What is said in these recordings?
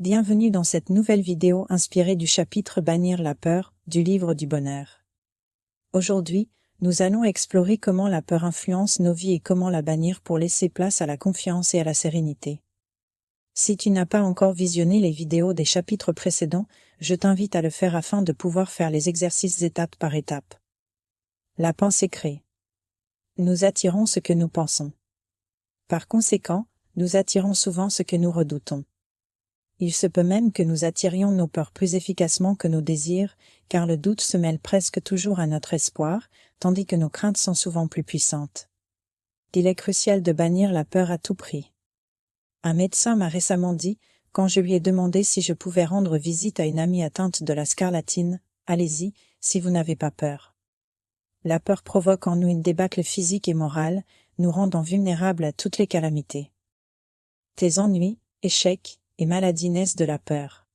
Bienvenue dans cette nouvelle vidéo inspirée du chapitre Bannir la peur du livre du bonheur. Aujourd'hui, nous allons explorer comment la peur influence nos vies et comment la bannir pour laisser place à la confiance et à la sérénité. Si tu n'as pas encore visionné les vidéos des chapitres précédents, je t'invite à le faire afin de pouvoir faire les exercices étape par étape. La pensée crée. Nous attirons ce que nous pensons. Par conséquent, nous attirons souvent ce que nous redoutons. Il se peut même que nous attirions nos peurs plus efficacement que nos désirs, car le doute se mêle presque toujours à notre espoir, tandis que nos craintes sont souvent plus puissantes. Il est crucial de bannir la peur à tout prix. Un médecin m'a récemment dit, quand je lui ai demandé si je pouvais rendre visite à une amie atteinte de la scarlatine, « Allez-y, si vous n'avez pas peur ». La peur provoque en nous une débâcle physique et morale, nous rendant vulnérables à toutes les calamités. Tes ennuis, échecs et maladies naissent de la peur.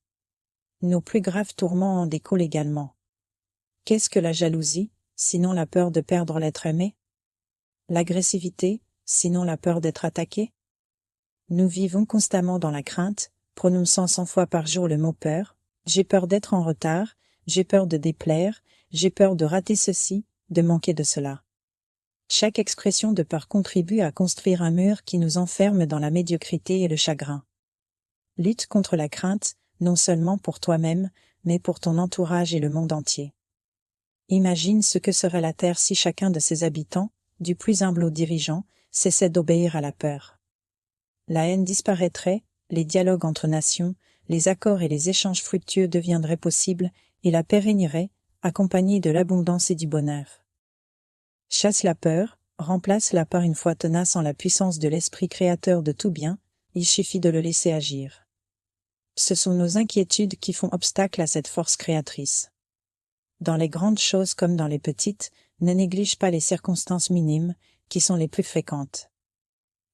Nos plus graves tourments en découlent également. Qu'est-ce que la jalousie, sinon la peur de perdre l'être aimé? L'agressivité, sinon la peur d'être attaqué? Nous vivons constamment dans la crainte, prononçant 100 fois par jour le mot peur. J'ai peur d'être en retard, j'ai peur de déplaire, j'ai peur de rater ceci, de manquer de cela. Chaque expression de peur contribue à construire un mur qui nous enferme dans la médiocrité et le chagrin. Lutte contre la crainte, non seulement pour toi-même, mais pour ton entourage et le monde entier. Imagine ce que serait la Terre si chacun de ses habitants, du plus humble au dirigeant, cessait d'obéir à la peur. La haine disparaîtrait, les dialogues entre nations, les accords et les échanges fructueux deviendraient possibles, et la paix régnerait, accompagnée de l'abondance et du bonheur. Chasse la peur, remplace-la par une foi tenace en la puissance de l'esprit créateur de tout bien, il suffit de le laisser agir. Ce sont nos inquiétudes qui font obstacle à cette force créatrice. Dans les grandes choses comme dans les petites, ne néglige pas les circonstances minimes, qui sont les plus fréquentes.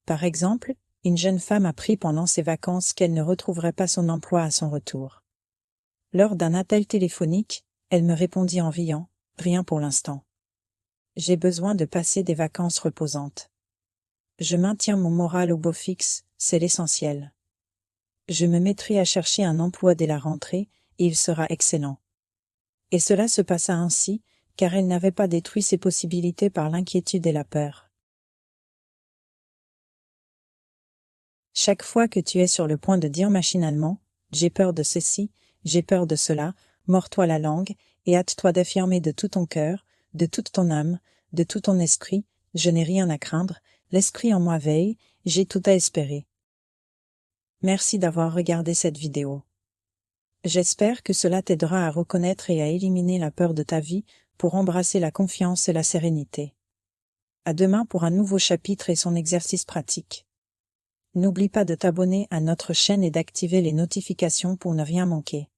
Par exemple, une jeune femme apprit pendant ses vacances qu'elle ne retrouverait pas son emploi à son retour. Lors d'un appel téléphonique, elle me répondit en riant, « Rien pour l'instant. J'ai besoin de passer des vacances reposantes. Je maintiens mon moral au beau fixe, c'est l'essentiel. Je me mettrai à chercher un emploi dès la rentrée, et il sera excellent. » Et cela se passa ainsi, car elle n'avait pas détruit ses possibilités par l'inquiétude et la peur. Chaque fois que tu es sur le point de dire machinalement « j'ai peur de ceci, j'ai peur de cela », mords-toi la langue et hâte-toi d'affirmer de tout ton cœur, de toute ton âme, de tout ton esprit « je n'ai rien à craindre, l'esprit en moi veille, j'ai tout à espérer ». Merci d'avoir regardé cette vidéo. J'espère que cela t'aidera à reconnaître et à éliminer la peur de ta vie pour embrasser la confiance et la sérénité. À demain pour un nouveau chapitre et son exercice pratique. N'oublie pas de t'abonner à notre chaîne et d'activer les notifications pour ne rien manquer.